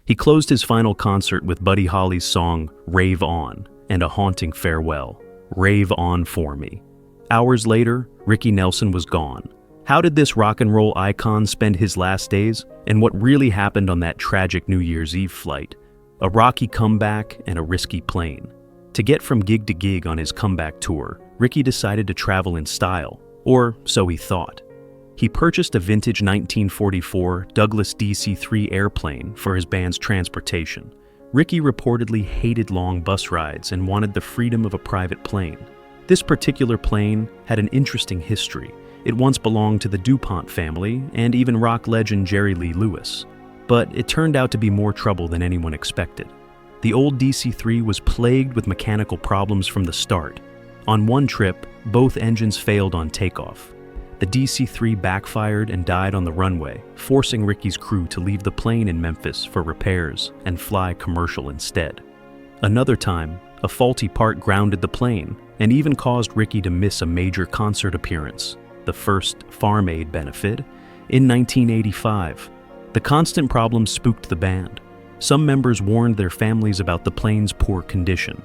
He closed his final concert with Buddy Holly's song Rave On and a haunting farewell, Rave On for me. Hours later, Ricky Nelson was gone. How did this rock and roll icon spend his last days, and what really happened on that tragic New Year's Eve flight? A rocky comeback and a risky plane. To get from gig to gig on his comeback tour, Ricky decided to travel in style, or so he thought. He purchased a vintage 1944 Douglas DC-3 airplane for his band's transportation. Ricky reportedly hated long bus rides and wanted the freedom of a private plane. This particular plane had an interesting history. It once belonged to the DuPont family and even rock legend Jerry Lee Lewis. But it turned out to be more trouble than anyone expected. The old DC-3 was plagued with mechanical problems from the start. On one trip, both engines failed on takeoff. The DC-3 backfired and died on the runway, forcing Ricky's crew to leave the plane in Memphis for repairs and fly commercial instead. Another time, a faulty part grounded the plane and even caused Ricky to miss a major concert appearance, the first Farm Aid benefit, in 1985. The constant problems spooked the band. Some members warned their families about the plane's poor condition.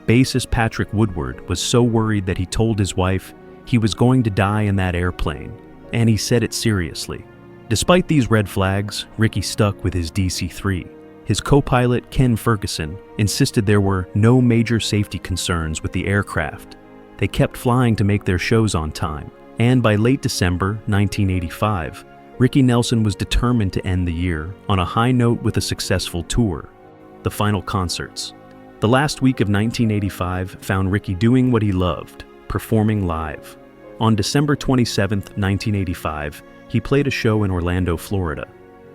Bassist Patrick Woodward was so worried that he told his wife he was going to die in that airplane, and he said it seriously. Despite these red flags, Ricky stuck with his DC-3. His co-pilot, Ken Ferguson, insisted there were no major safety concerns with the aircraft. They kept flying to make their shows on time, and by late December 1985, Ricky Nelson was determined to end the year on a high note with a successful tour. The final concerts. The last week of 1985 found Ricky doing what he loved, performing live. On December 27, 1985, he played a show in Orlando, Florida.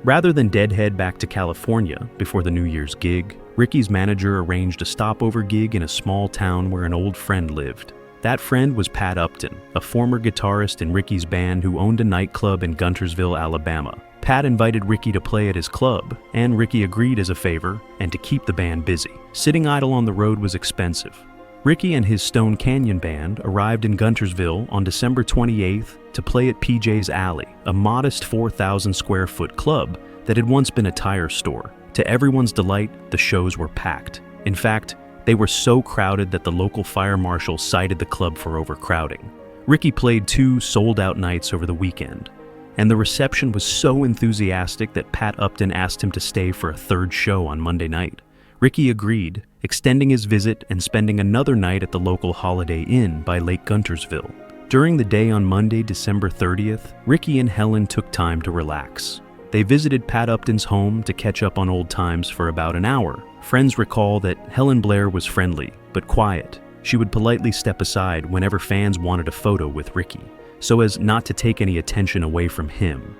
Rather than deadhead back to California before the New Year's gig, Ricky's manager arranged a stopover gig in a small town where an old friend lived. That friend was Pat Upton, a former guitarist in Ricky's band who owned a nightclub in Guntersville, Alabama. Pat invited Ricky to play at his club, and Ricky agreed as a favor and to keep the band busy. Sitting idle on the road was expensive. Ricky and his Stone Canyon band arrived in Guntersville on December 28th to play at PJ's Alley, a modest 4,000 square foot club that had once been a tire store. To everyone's delight, the shows were packed. In fact, they were so crowded that the local fire marshal cited the club for overcrowding. Ricky played 2 sold-out nights over the weekend, and the reception was so enthusiastic that Pat Upton asked him to stay for a 3rd show on Monday night. Ricky agreed, extending his visit and spending another night at the local Holiday Inn by Lake Guntersville. During the day on Monday, December 30th, Ricky and Helen took time to relax. They visited Pat Upton's home to catch up on old times for about an hour. Friends recall that Helen Blair was friendly, but quiet. She would politely step aside whenever fans wanted a photo with Ricky, so as not to take any attention away from him.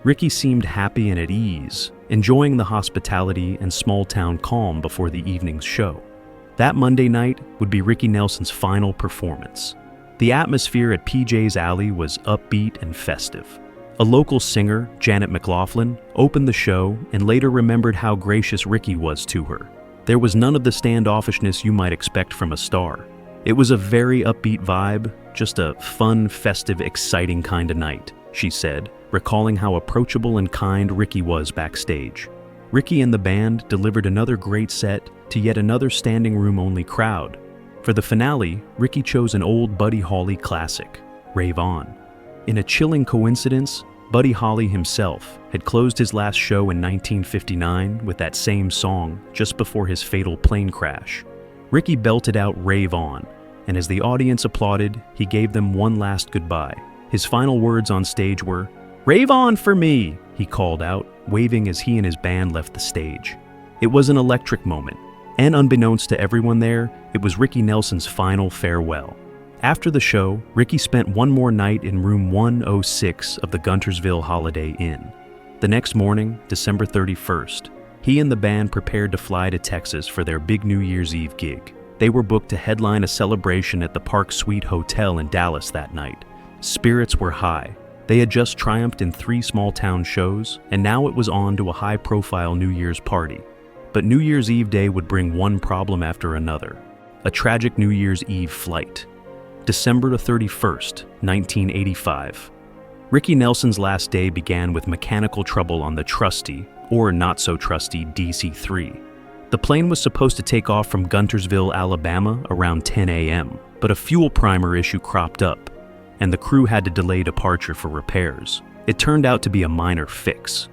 Ricky seemed happy and at ease, enjoying the hospitality and small-town calm before the evening's show. That Monday night would be Ricky Nelson's final performance. The atmosphere at PJ's Alley was upbeat and festive. A local singer, Janet McLaughlin, opened the show and later remembered how gracious Ricky was to her. There was none of the standoffishness you might expect from a star. It was a very upbeat vibe, just a fun, festive, exciting kind of night, she said, recalling how approachable and kind Ricky was backstage. Ricky and the band delivered another great set to yet another standing room-only crowd. For the finale, Ricky chose an old Buddy Holly classic, Rave On. In a chilling coincidence, Buddy Holly himself had closed his last show in 1959 with that same song just before his fatal plane crash. Ricky belted out Rave On, and as the audience applauded, he gave them one last goodbye. His final words on stage were, "Rave on for me," he called out, waving as he and his band left the stage. It was an electric moment, and unbeknownst to everyone there, it was Ricky Nelson's final farewell. After the show, Ricky spent one more night in room 106 of the Guntersville Holiday Inn. The next morning, December 31st, he and the band prepared to fly to Texas for their big New Year's Eve gig. They were booked to headline a celebration at the Park Suite Hotel in Dallas that night. Spirits were high. They had just triumphed in 3 small-town shows, and now it was on to a high-profile New Year's party. But New Year's Eve day would bring one problem after another. A tragic New Year's Eve flight. December 31st, 1985. Ricky Nelson's last day began with mechanical trouble on the trusty, or not-so-trusty DC-3. The plane was supposed to take off from Guntersville, Alabama around 10 a.m., but a fuel primer issue cropped up, and the crew had to delay departure for repairs. It turned out to be a minor fix.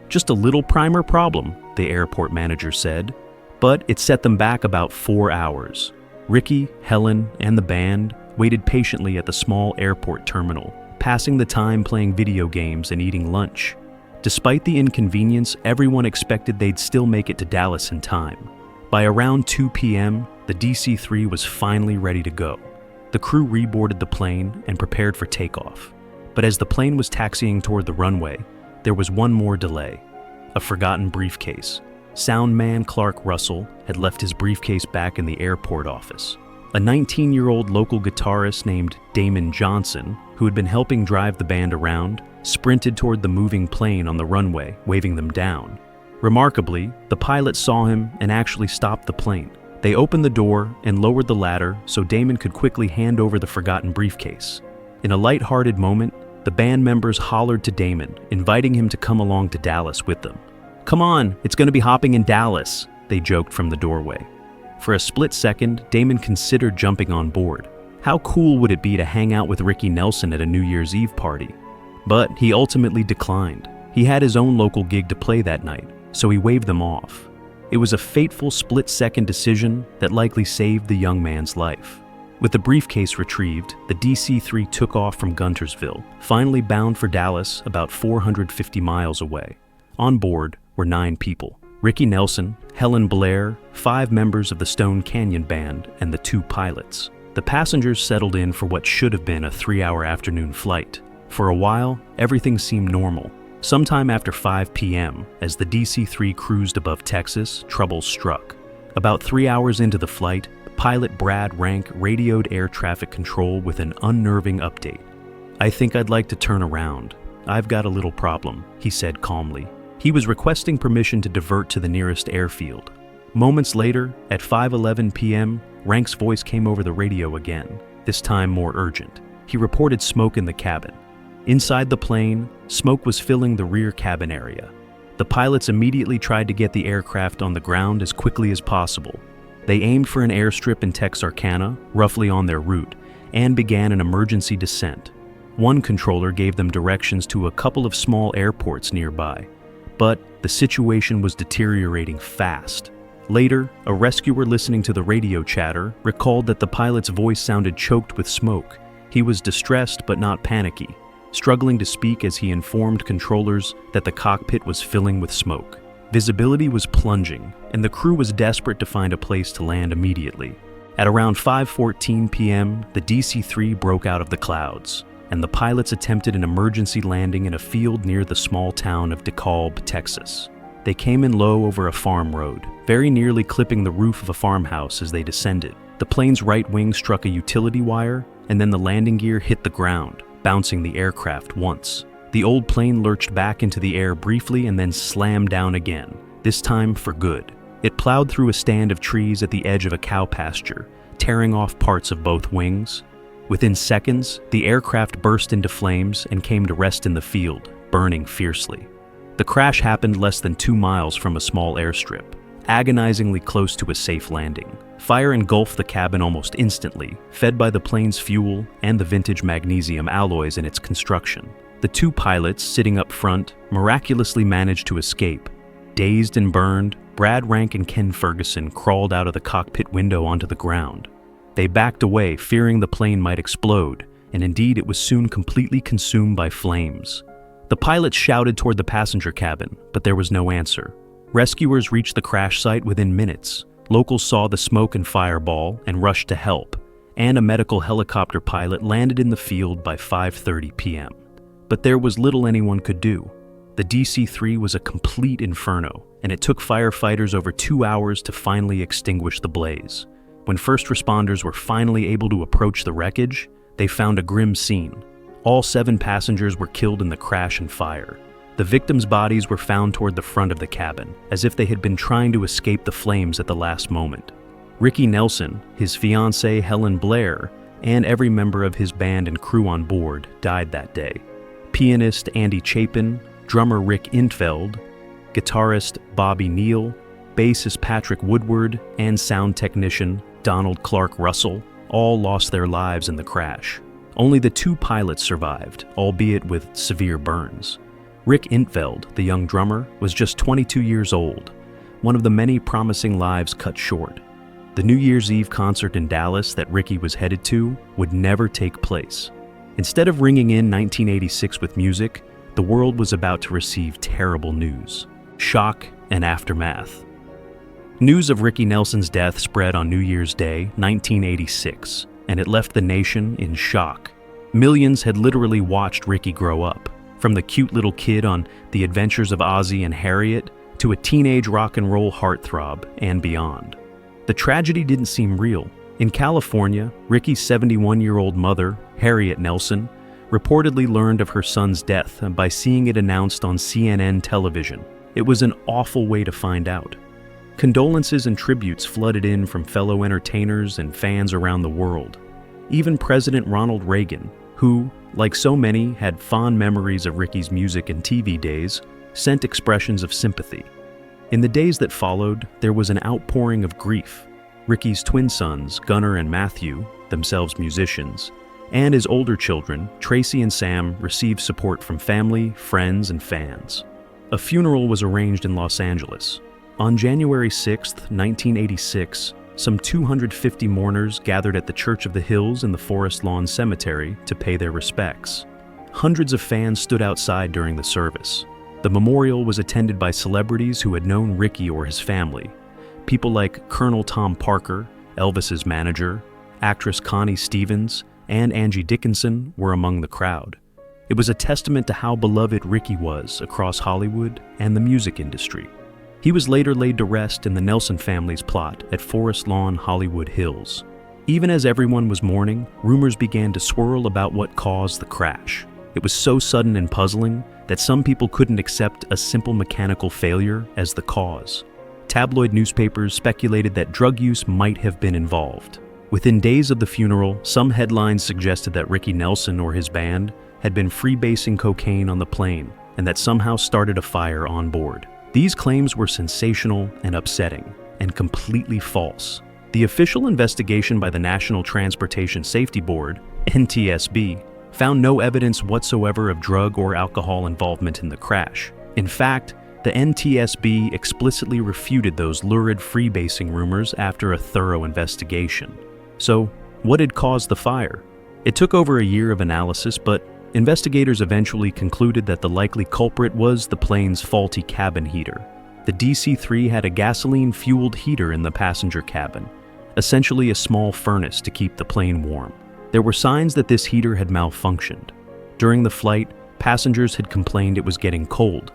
Just a little primer problem, the airport manager said, but it set them back about 4 hours. Ricky, Helen, and the band waited patiently at the small airport terminal, passing the time playing video games and eating lunch. Despite the inconvenience, everyone expected they'd still make it to Dallas in time. By around 2 p.m., the DC-3 was finally ready to go. The crew reboarded the plane and prepared for takeoff. But as the plane was taxiing toward the runway, there was one more delay: a forgotten briefcase. Soundman Clark Russell had left his briefcase back in the airport office. A 19-year-old local guitarist named Damon Johnson, who had been helping drive the band around, sprinted toward the moving plane on the runway, waving them down. Remarkably, the pilot saw him and actually stopped the plane. They opened the door and lowered the ladder so Damon could quickly hand over the forgotten briefcase. In a light-hearted moment, the band members hollered to Damon, inviting him to come along to Dallas with them. "Come on, it's going to be hopping in Dallas," they joked from the doorway. For a split second, Damon considered jumping on board. How cool would it be to hang out with Ricky Nelson at a New Year's Eve party? But he ultimately declined. He had his own local gig to play that night, so he waved them off. It was a fateful split-second decision that likely saved the young man's life. With the briefcase retrieved, the DC-3 took off from Guntersville, finally bound for Dallas about 450 miles away. On board were 9 people: Ricky Nelson, Helen Blair, 5 members of the Stone Canyon Band, and the 2 pilots. The passengers settled in for what should have been a 3-hour afternoon flight. For a while, everything seemed normal. Sometime after 5 p.m., as the DC-3 cruised above Texas, trouble struck. About 3 hours into the flight, pilot Brad Rank radioed air traffic control with an unnerving update. "I think I'd like to turn around. I've got a little problem," he said calmly. He was requesting permission to divert to the nearest airfield. Moments later, at 5:11 p.m., Rank's voice came over the radio again, this time more urgent. He reported smoke in the cabin. Inside the plane, smoke was filling the rear cabin area. The pilots immediately tried to get the aircraft on the ground as quickly as possible. They aimed for an airstrip in Texarkana, roughly on their route, and began an emergency descent. One controller gave them directions to a couple of small airports nearby. But the situation was deteriorating fast. Later, a rescuer listening to the radio chatter recalled that the pilot's voice sounded choked with smoke. He was distressed but not panicky, struggling to speak as he informed controllers that the cockpit was filling with smoke. Visibility was plunging, and the crew was desperate to find a place to land immediately. At around 5:14 p.m., the DC-3 broke out of the clouds, and the pilots attempted an emergency landing in a field near the small town of DeKalb, Texas. They came in low over a farm road, very nearly clipping the roof of a farmhouse as they descended. The plane's right wing struck a utility wire, and then the landing gear hit the ground, bouncing the aircraft once. The old plane lurched back into the air briefly and then slammed down again, this time for good. It plowed through a stand of trees at the edge of a cow pasture, tearing off parts of both wings. Within seconds, the aircraft burst into flames and came to rest in the field, burning fiercely. The crash happened less than 2 miles from a small airstrip, agonizingly close to a safe landing. Fire engulfed the cabin almost instantly, fed by the plane's fuel and the vintage magnesium alloys in its construction. The 2 pilots, sitting up front, miraculously managed to escape. Dazed and burned, Brad Rank and Ken Ferguson crawled out of the cockpit window onto the ground. They backed away, fearing the plane might explode, and indeed it was soon completely consumed by flames. The pilots shouted toward the passenger cabin, but there was no answer. Rescuers reached the crash site within minutes. Locals saw the smoke and fireball and rushed to help, and a medical helicopter pilot landed in the field by 5:30 p.m. But there was little anyone could do. The DC-3 was a complete inferno, and it took firefighters over 2 hours to finally extinguish the blaze. When first responders were finally able to approach the wreckage, they found a grim scene. All 7 passengers were killed in the crash and fire. The victims' bodies were found toward the front of the cabin, as if they had been trying to escape the flames at the last moment. Ricky Nelson, his fiancée Helen Blair, and every member of his band and crew on board died that day. Pianist Andy Chapin, drummer Rick Infeld, guitarist Bobby Neal, bassist Patrick Woodward, and sound technician Donald Clark Russell all lost their lives in the crash. Only the 2 pilots survived, albeit with severe burns. Rick Intveld, the young drummer, was just 22 years old, one of the many promising lives cut short. The New Year's Eve concert in Dallas that Ricky was headed to would never take place. Instead of ringing in 1986 with music, the world was about to receive terrible news: shock and aftermath. News of Ricky Nelson's death spread on New Year's Day, 1986, and it left the nation in shock. Millions had literally watched Ricky grow up, from the cute little kid on The Adventures of Ozzie and Harriet to a teenage rock and roll heartthrob and beyond. The tragedy didn't seem real. In California, Ricky's 71-year-old mother, Harriet Nelson, reportedly learned of her son's death by seeing it announced on CNN television. It was an awful way to find out. Condolences and tributes flooded in from fellow entertainers and fans around the world. Even President Ronald Reagan, who, like so many, had fond memories of Ricky's music and TV days, sent expressions of sympathy. In the days that followed, there was an outpouring of grief. Ricky's twin sons, Gunnar and Matthew, themselves musicians, and his older children, Tracy and Sam, received support from family, friends, and fans. A funeral was arranged in Los Angeles. On January 6, 1986, some 250 mourners gathered at the Church of the Hills in the Forest Lawn Cemetery to pay their respects. Hundreds of fans stood outside during the service. The memorial was attended by celebrities who had known Ricky or his family. People like Colonel Tom Parker, Elvis's manager, actress Connie Stevens, and Angie Dickinson were among the crowd. It was a testament to how beloved Ricky was across Hollywood and the music industry. He was later laid to rest in the Nelson family's plot at Forest Lawn Hollywood Hills. Even as everyone was mourning, rumors began to swirl about what caused the crash. It was so sudden and puzzling that some people couldn't accept a simple mechanical failure as the cause. Tabloid newspapers speculated that drug use might have been involved. Within days of the funeral, some headlines suggested that Ricky Nelson or his band had been freebasing cocaine on the plane and that somehow started a fire on board. These claims were sensational and upsetting, and completely false. The official investigation by the National Transportation Safety Board, NTSB, found no evidence whatsoever of drug or alcohol involvement in the crash. In fact, the NTSB explicitly refuted those lurid freebasing rumors after a thorough investigation. So, what had caused the fire? It took over a year of analysis, but investigators eventually concluded that the likely culprit was the plane's faulty cabin heater. The DC-3 had a gasoline-fueled heater in the passenger cabin, essentially a small furnace to keep the plane warm. There were signs that this heater had malfunctioned. During the flight, passengers had complained it was getting cold,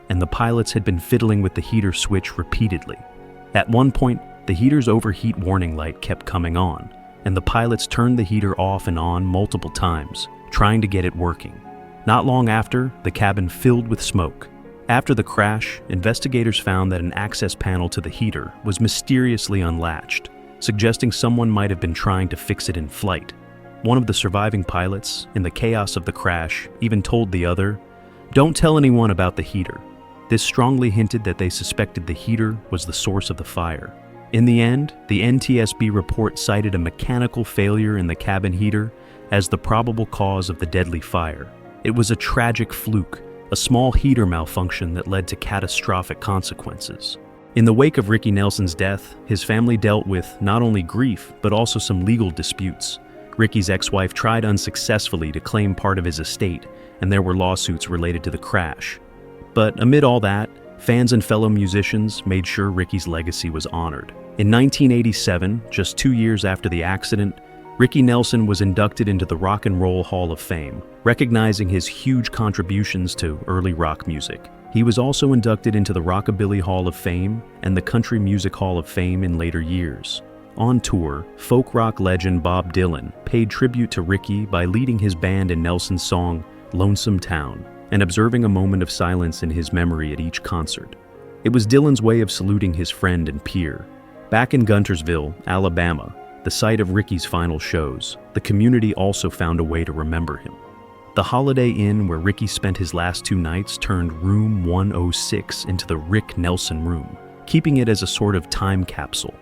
and the pilots had been fiddling with the heater switch repeatedly. At one point, the heater's overheat warning light kept coming on, and the pilots turned the heater off and on multiple times, trying to get it working. Not long after, the cabin filled with smoke. After the crash, investigators found that an access panel to the heater was mysteriously unlatched, suggesting someone might have been trying to fix it in flight. One of the surviving pilots, in the chaos of the crash, even told the other, "Don't tell anyone about the heater." This strongly hinted that they suspected the heater was the source of the fire. In the end, the NTSB report cited a mechanical failure in the cabin heater as the probable cause of the deadly fire. It was a tragic fluke, a small heater malfunction that led to catastrophic consequences. In the wake of Ricky Nelson's death, his family dealt with not only grief, but also some legal disputes. Ricky's ex-wife tried unsuccessfully to claim part of his estate, and there were lawsuits related to the crash. But amid all that, fans and fellow musicians made sure Ricky's legacy was honored. In 1987, just 2 years after the accident, Ricky Nelson was inducted into the Rock and Roll Hall of Fame, recognizing his huge contributions to early rock music. He was also inducted into the Rockabilly Hall of Fame and the Country Music Hall of Fame in later years. On tour, folk rock legend Bob Dylan paid tribute to Ricky by leading his band in Nelson's song "Lonesome Town" and observing a moment of silence in his memory at each concert. It was Dylan's way of saluting his friend and peer. Back in Guntersville, Alabama, the site of Ricky's final shows, the community also found a way to remember him. The Holiday Inn where Ricky spent his last 2 nights turned room 106 into the Rick Nelson room, keeping it as a sort of time capsule.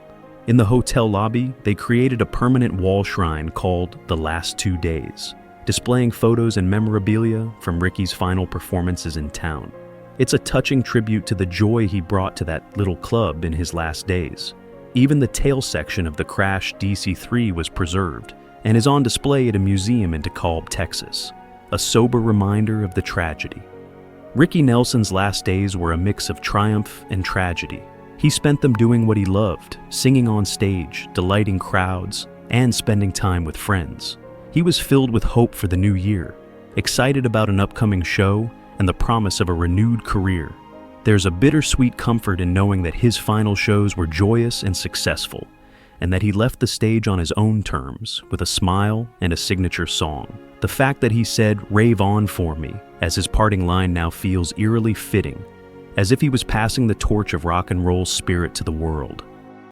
In the hotel lobby, they created a permanent wall shrine called The Last 2 Days, displaying photos and memorabilia from Ricky's final performances in town. It's a touching tribute to the joy he brought to that little club in his last days. Even the tail section of the crashed DC-3 was preserved and is on display at a museum in DeKalb, Texas, a sober reminder of the tragedy. Ricky Nelson's last days were a mix of triumph and tragedy. He spent them doing what he loved, singing on stage, delighting crowds, and spending time with friends. He was filled with hope for the new year, excited about an upcoming show and the promise of a renewed career. There's a bittersweet comfort in knowing that his final shows were joyous and successful, and that he left the stage on his own terms with a smile and a signature song. The fact that he said, "Rave on for me," as his parting line now feels eerily fitting, as if he was passing the torch of rock and roll spirit to the world.